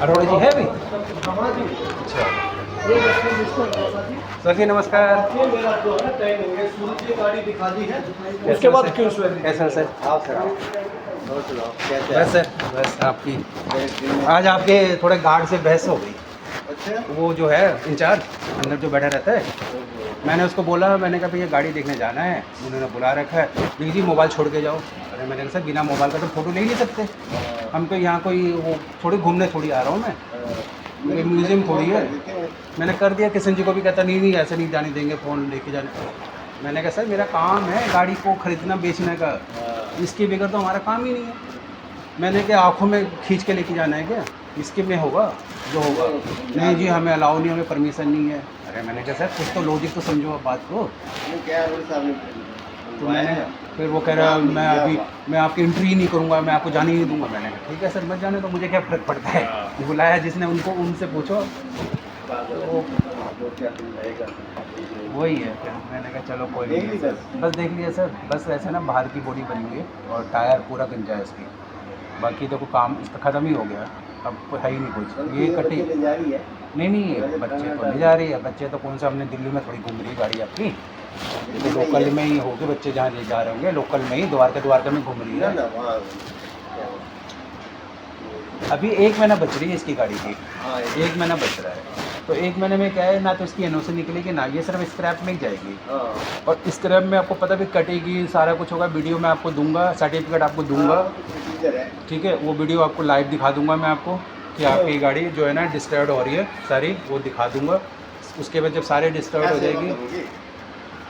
अरोड़ा जी है भी? अच्छा सर जी नमस्कार। गाड़ी दिखा दी है उसके बाद क्यों कैसा सर? बस सर बस आपकी आज आपके थोड़े गार्ड से बहस हो गई। अच्छा वो जो है इंचार्ज अंदर जो बैठा रहता है, मैंने उसको बोला, मैंने कहा भैया गाड़ी देखने जाना है, उन्होंने बुला रखा है, प्लीज़ जी मोबाइल छोड़ के जाओ। अरे मैंने कहा सर बिना मोबाइल का तो फ़ोटो ले ही नहीं सकते, हम तो यहाँ कोई वो थोड़ी घूमने थोड़ी आ रहा हूँ मैं, म्यूज़ियम थोड़ी है। मैंने कर दिया, किशन जी को भी कहता नहीं ऐसे नहीं जाने देंगे फ़ोन लेके जाने। मैंने कहा सर मेरा काम है गाड़ी को ख़रीदना बेचने का, इसके बगैर तो हमारा काम ही नहीं है। मैंने क्या आँखों में खींच के लेके जाना है क्या? इसके में होगा जो होगा। नहीं जी हमें अलाउ नहीं, हमें परमिशन नहीं है। अरे मैंने कहा सर कुछ तो लॉजिक तो समझो आप बात को। तो मैंने फिर वो कह रहा मैं आपकी एंट्री ही नहीं करूँगा, मैं आपको जाने ही नहीं दूँगा। मैंने कहा ठीक है सर मत जाने तो मुझे क्या फ़र्क पड़ता है, बुलाया जिसने उनको उनसे पूछो। तो वही है, फिर मैंने कहा चलो कोई नहीं, बस देख लिया सर। बस वैसे ना बाहर की बॉडी बनी हुई है और टायर पूरा गंजा है इसकी, बाकी तो कोई काम इसका ख़त्म ही हो गया, अब कोई है ही नहीं कुछ। ये कटी नहीं बच्चे तो नहीं जा रही है, बच्चे तो कौन सा हमने दिल्ली में थोड़ी घूम रही है गाड़ी आपकी, तो लोकल में ही होके बच्चे जहाँ ले जा रहे होंगे, लोकल में ही द्वारका में घूम रही है। अभी 1 महीना बच रही है इसकी गाड़ी की, 1 महीना बच रहा है। तो 1 महीने में क्या है, ना तो इसकी एनओसी निकलेगी ना ये सिर्फ स्क्रैप में ही जाएगी। और स्क्रैप में आपको पता भी कटेगी, सारा कुछ होगा। वीडियो मैं आपको दूंगा, सर्टिफिकेट आपको दूंगा, ठीक है, वो वीडियो आपको लाइव दिखा दूंगा मैं आपको कि आपकी गाड़ी जो है ना डिस्टर्ब हो रही है सारी, वो दिखा दूंगा। उसके बाद जब सारे डिस्टर्ब हो जाएगी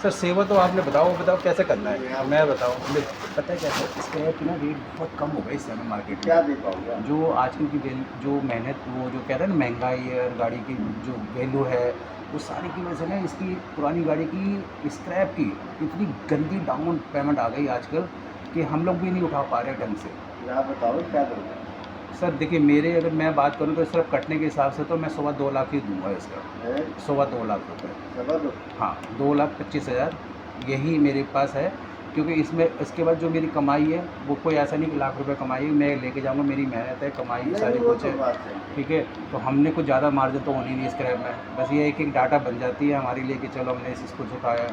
सर, सेवा तो आपने बताओ कैसे करना है, मैं बताओ मुझे पता है कैसे। स्क्रैप की ना रेट बहुत कम हो गई इस समय मार्केट में। जो आजकल की जो मेहनत, वो जो कह रहे हैं ना महंगाई और गाड़ी की जो वैल्यू है, वो सारी की वजह से ना इसकी पुरानी गाड़ी की स्क्रैप की इतनी गंदी डाउन पेमेंट आ गई आजकल कि हम लोग भी नहीं उठा पा रहे ढंग से। आप बताओ क्या करोगे? सर देखिए मेरे अगर मैं बात करूँ तो सिर्फ कटने के हिसाब से तो मैं 2.25 लाख ही दूंगा इसका, 2.25 लाख रुपये। हाँ 2,25,000 यही मेरे पास है, क्योंकि इसमें इसके बाद जो मेरी कमाई है वो कोई ऐसा नहीं कि लाख रुपए कमाई मैं लेके जाऊंगा, मेरी मेहनत है, कमाई सारी कुछ है, ठीक है। तो हमने कुछ ज़्यादा मार्जिन तो होनी नहीं स्क्रैप में, बस ये एक डाटा बन जाती है हमारे लिए कि चलो हमने इसको उठाया।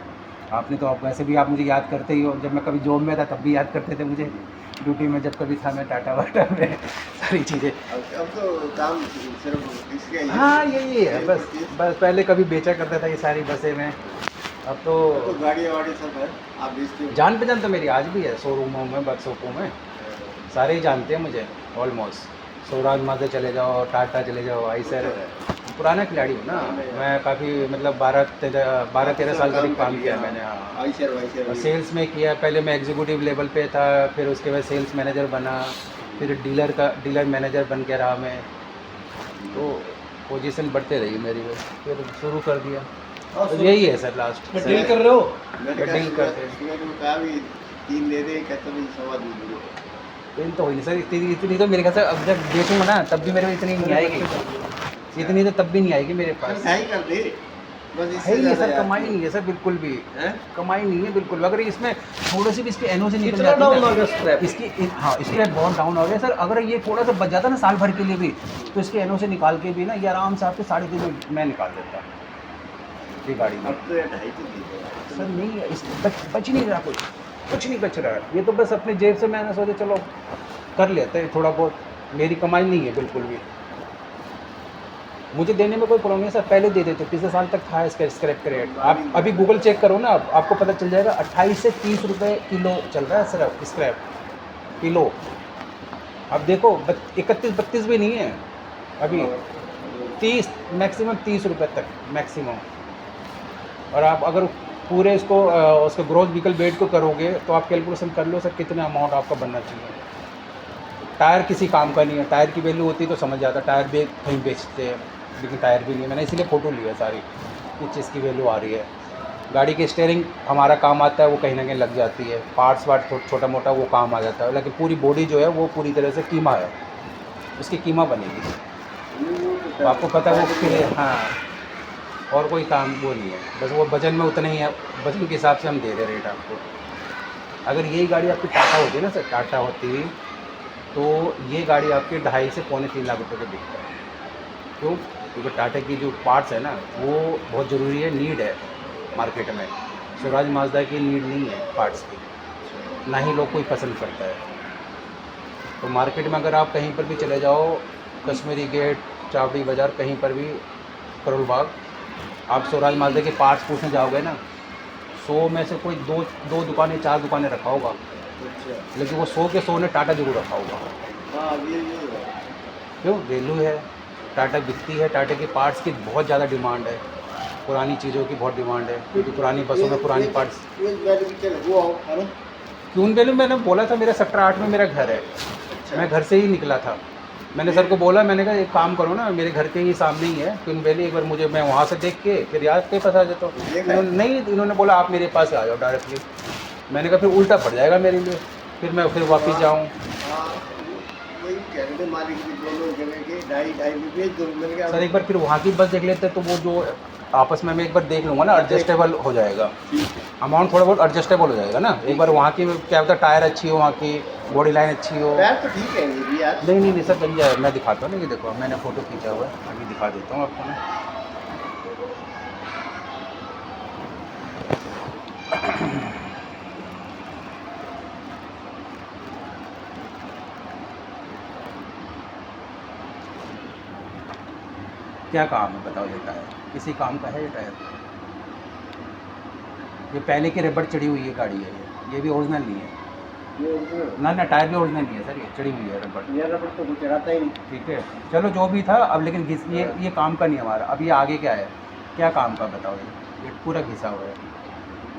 आपने तो आप वैसे भी आप मुझे याद करते ही हो, जब मैं कभी जॉब में था तब भी याद करते थे मुझे, ड्यूटी में जब कभी था मैं टाटा वाटा में सारी चीज़ें। अब तो काम सिर्फ इसके हाँ यही है बस पहले कभी बेचा करता था ये सारी बसें में, अब तो गाड़ी वाड़ी सब है। आप बेचते जान पहचान तो मेरी आज भी है, शोरूमों में वर्कशॉपों में सारे ही जानते हैं मुझे ऑलमोस्ट। स्वराज माते चले जाओ, टाटा चले जाओ, आइसर, पुराना खिलाड़ी हूँ ना मैं, काफ़ी मतलब 12-13 साल करीब काम किया मैंने। हाँ और सेल्स में किया, पहले मैं एग्जीक्यूटिव लेवल पे था, फिर उसके बाद सेल्स मैनेजर बना, फिर डीलर मैनेजर बन के रहा मैं, तो पोजीशन बढ़ते रही मेरी, बस फिर शुरू कर दिया। तो यही है सर लास्ट। डील कर रहे हो? डील करते हैं, 3 दे दे, कहते हैं 2.25 दो। इतनी तो हो नहीं सर, इतनी तो मेरे ख्याल से अब जब बेचूंगा ना तब भी मेरे को इतनी नहीं आएगी, इतनी तो तब भी नहीं आएगी मेरे पास। है ही कर दे, बस है ही नहीं सर, कमाई नहीं है सर बिल्कुल भी, कमाई नहीं है बिल्कुल। अगर इसमें थोड़ी सी भी इसकी एनओसी निकल जाती है इसकी, हाँ इसकी बहुत डाउन हो गया सर। अगर ये थोड़ा सा बच जाता ना साल भर के लिए भी, तो इसकी एनओसी निकाल के भी ना ये आराम से आपके 3.5 में मैं निकाल देता ये गाड़ी में। अब तो 2.5 सर नहीं है, इस बच नहीं रहा, कुछ नहीं बच रहा है। ये तो बस अपने जेब से मैंने सोचा चलो कर लेते हैं थोड़ा बहुत, मेरी कमाई नहीं है बिल्कुल भी। मुझे देने में कोई प्रॉब्लम नहीं सर, पहले दे देते, पिछले साल तक था इसका स्क्रैप का रेट। आप अभी गूगल चेक करो ना, आपको पता चल जाएगा 28 से 30 रुपये किलो चल रहा है सिर्फ स्क्रैप किलो। अब देखो 31-32 भी नहीं है अभी, 30 मैक्सिमम 30 रुपये तक मैक्सिमम। और आप अगर पूरे इसको उसके ग्रॉस व्हीकल वेट को करोगे तो आप कैलकुलेशन कर लो सर कितना अमाउंट आपका बनना चाहिए। टायर किसी काम का नहीं है, टायर की वैल्यू होती तो समझ जाता, टायर भी कहीं बेचते हैं लेकिन टायर भी नहीं है। मैंने इसीलिए फ़ोटो लिया सारी, किस चीज़ की वैल्यू आ रही है। गाड़ी की स्टीयरिंग हमारा काम आता है, वो कहीं ना कहीं लग जाती है, पार्ट्स वार्ट छोटा मोटा वो काम आ जाता है, लेकिन पूरी बॉडी जो है वो पूरी तरह से कीमा है, उसकी कीमा बनेगी। आपको पता है वो क्लियर, हाँ और कोई काम वो नहीं है, बस वो वजन में उतना ही है, वजन के हिसाब से हम दे रहे रेट आपको। अगर यही गाड़ी आपकी टाटा होती ना सर, टाटा होती तो ये गाड़ी आपकी 2.5 से पौने 3 लाख रुपए की बिकता है। क्यों? क्योंकि टाटा की जो पार्ट्स है ना वो बहुत ज़रूरी है, नीड है मार्केट में। स्वराज माजदा की नीड नहीं है पार्ट्स की, ना ही लोग कोई पसंद करता है। तो मार्केट में अगर आप कहीं पर भी चले जाओ, कश्मीरी गेट, चावड़ी बाज़ार, कहीं पर भी, करोल बाग, आप स्वराज माजदा के पार्ट्स पूछने जाओगे ना, 100 में से कोई दो दुकानें 4 दुकानें रखा होगा, अच्छा। लेकिन वो 100 के 100 ने टाटा जरूर रखा होगा। हाँ ये है। क्यों? वैल्यू है, टाटा बिकती है, टाटा के पार्ट्स की बहुत ज़्यादा डिमांड है, पुरानी चीज़ों की बहुत डिमांड है, क्योंकि पुरानी बसों में पुरानी पार्ट्स। क्यों वैल्यू मैंने बोला था, मेरा सेक्टर 8 में मेरा घर है, मैं घर से ही निकला था। मैंने सर को बोला, मैंने कहा एक काम करो ना, मेरे घर के ही सामने ही है क्यों वैली, एक बार मुझे, मैं वहाँ से देख के फिर याद के पास आ जाता हूँ। नहीं, इन्होंने बोला आप मेरे पास आ जाओ डायरेक्टली। मैंने कहा फिर उल्टा पड़ जाएगा मेरे लिए, फिर मैं फिर वापस जाऊँ। सर एक बार फिर वहाँ की बस देख लेते तो वो जो आपस में मैं एक बार देख लूँगा ना, एडजस्टेबल हो जाएगा, अमाउंट थोड़ा बहुत एडजस्टेबल हो जाएगा ना। एक बार वहाँ की क्या होता है, टायर अच्छी हो, वहाँ की बॉडी लाइन अच्छी हो। टायर तो ठीक है ये भी यार। नहीं सर बन जाए, मैं दिखाता हूँ ना, ये देखो मैंने फ़ोटो खींचा हुआ है, अभी दिखा देता हूँ आपको मैं। क्या काम है बताओ, ये टायर किसी काम का है? ये टायर, ये पहले की रबड़ चढ़ी हुई है गाड़ी है, ये भी ओरिजिनल नहीं है। ये original? ना टायर भी ओरिजिनल नहीं है सर, ये चढ़ी हुई है रबड़। ये रबड़ तो कुछ चढ़ाता ही नहीं। ठीक है, चलो जो भी था अब, लेकिन ये काम का नहीं हमारा। अब ये आगे क्या है, क्या काम का बताओ? ये पूरा घिसा हुआ है,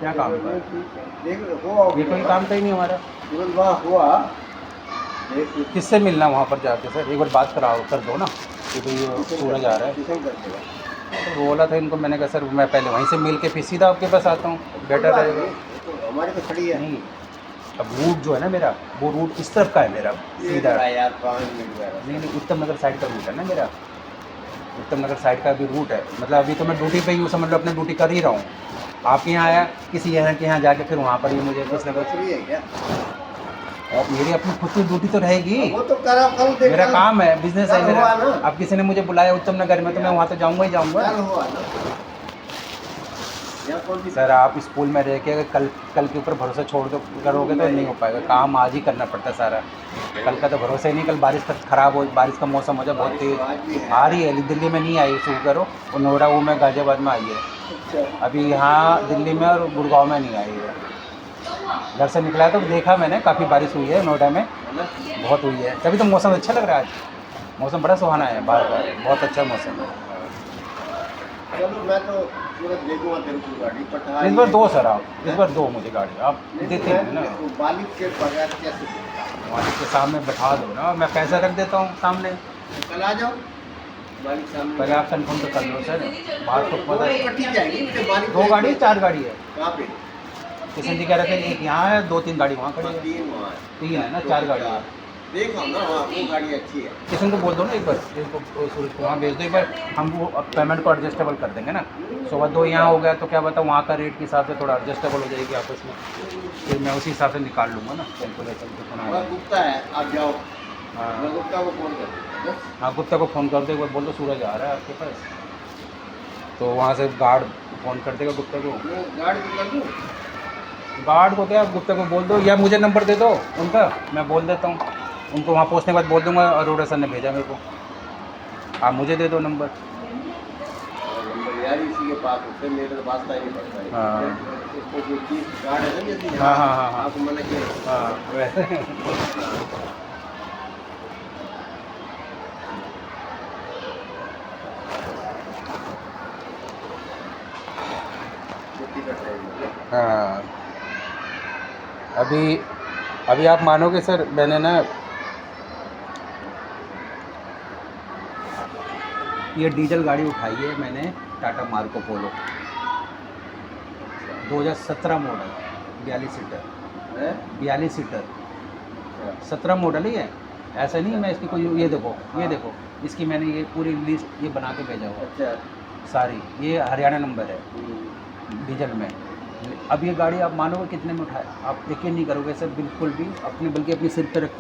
क्या काम का है? देख हुआ ये कोई काम का ही नहीं हमारा। तुरंत वहाँ हुआ। देख किससे मिलना वहाँ पर जाके सर, एक बार बात कर दो ना कि भाई ये सूरज आ रहा है। किसे कर देगा? तो बोला था इनको मैंने, कहा सर मैं पहले वहीं से मिल के फिर सीधा आपके पास आता हूँ, बेटर रहेगा। तो हमारी तो खड़ी है। नहीं, अब रूट जो है ना मेरा, वो रूट इस तरफ का है मेरा, सीधा। यार 5 मिनट में। नहीं, उत्तम नगर साइड का रूट है ना मेरा, उत्तम नगर साइड का भी रूट है। मतलब अभी तो मैं ड्यूटी पे ही हूँ, समझ लो अपने ड्यूटी कर ही रहा हूँ। आपके यहाँ आया, किसी यहाँ के यहाँ जाके फिर वहाँ पर ही मुझे कुछ ना कुछ, फ्री है क्या? और मेरी अपनी खुद की ड्यूटी तो रहेगी। वो तो करा कल देख मेरा काम है, बिजनेस है कल मेरा। हुआ ना। अब किसी ने मुझे बुलाया उत्तम नगर में तो मैं वहाँ तो जाऊँगा ही जाऊँगा। कल हुआ ना। यहाँ कौन सी सर आप स्कूल में रह के अगर कल के ऊपर भरोसा छोड़ दो करोगे तो नहीं हो पाएगा, काम आज ही करना पड़ता है सारा। कल का तो भरोसा ही नहीं, कल बारिश का खराब हो, बारिश का मौसम हो जाए बहुत तेज आ रही है। दिल्ली में नहीं आई, शुरू करो, और नोएडा वो में गाजियाबाद में आई है, अच्छा अभी यहाँ दिल्ली में और गुड़गांव में नहीं आई है। घर से निकला है तो देखा मैंने, काफ़ी बारिश हुई है नोएडा में, है ना? बहुत हुई है। तभी तो मौसम अच्छा लग रहा है आज, मौसम बड़ा सुहाना है बाहर का, बहुत अच्छा मौसम है। चलो मैं तो तुरंत देखूंगा तेरे को गाड़ी पठा। इस बार दो सर, आप इस बार दो मुझे गाड़ी, आप देते हैं ना, बालिक के बगैर कैसे देता? मालिक के सामने बैठा दो ना, मैं पैसा रख देता हूँ सामने। कल आ जाओ बालिक सामने। पहले आप कंफर्म तो कर लो सर, बात तो पता है। इकट्ठी जाएगी मुझे बालिक। 2 गाड़ी 4 गाड़ी है? कहाँ पे? किशन जी कह रहे थे एक यहाँ है, 2-3 गाड़ी वहाँ खड़ी है। 3 वहाँ है। 3 है ना, 4 गाड़ी है। देखो ना वहाँ वो गाड़ी अच्छी है। किशन को बोल दो ना एक बार, इसको सूरज को वहाँ भेज दो एक बार, हम वो पेमेंट को एडजस्टेबल कर देंगे ना। 1.25 यहाँ हो गया तो क्या बताऊँ, वहाँ का रेट के हिसाब से थोड़ा एडजस्टेबल हो जाएगी आपस में, फिर मैं उसी हिसाब से निकाल लूँगा ना कैलकुलेशन को वहाँ थोड़ा। गुप्ता है, आप जाओ। हाँ मैं गुप्ता को फोन कर। हाँ, गुप्ता को फ़ोन कर दो एक बार, बोल दो सूरज आ रहा है आपके पास, तो वहाँ से गार्ड फ़ोन कर देगा गुप्ता को। मैं गाड़ी को कर दूँ? गार्ड को क्या, गुप्ता को बोल दो, या मुझे नंबर दे दो उनका, मैं बोल देता हूँ उनको, वहाँ पहुँचने के बाद बोल दूँगा अरोड़ा सर ने भेजा मेरे को, आप मुझे दे दो नंबर। नंबर यार इसी के पास होते, मेरे तो वास्ता ही नहीं पड़ता है। हाँ। इसको जो चीज़ गार्ड है ना जैसे हाँ। आपको मना किया। हाँ वैसे हाँ, अभी आप मानोगे सर, मैंने ना ये डीजल गाड़ी उठाई है मैंने, Tata Marco Polo 2017 model, 42 seater, 42 seater 17 model ही है। ऐसा नहीं है मैं इसकी कोई, ये देखो इसकी मैंने ये पूरी लिस्ट ये बना के भेजा हुआ अच्छा। सारी, ये हरियाणा नंबर है डीजल में, अब ये गाड़ी आप मानोगे कितने में उठाए, आप यकीन नहीं करोगे सर बिल्कुल भी, अपने बल्कि अपने सिर पे रख के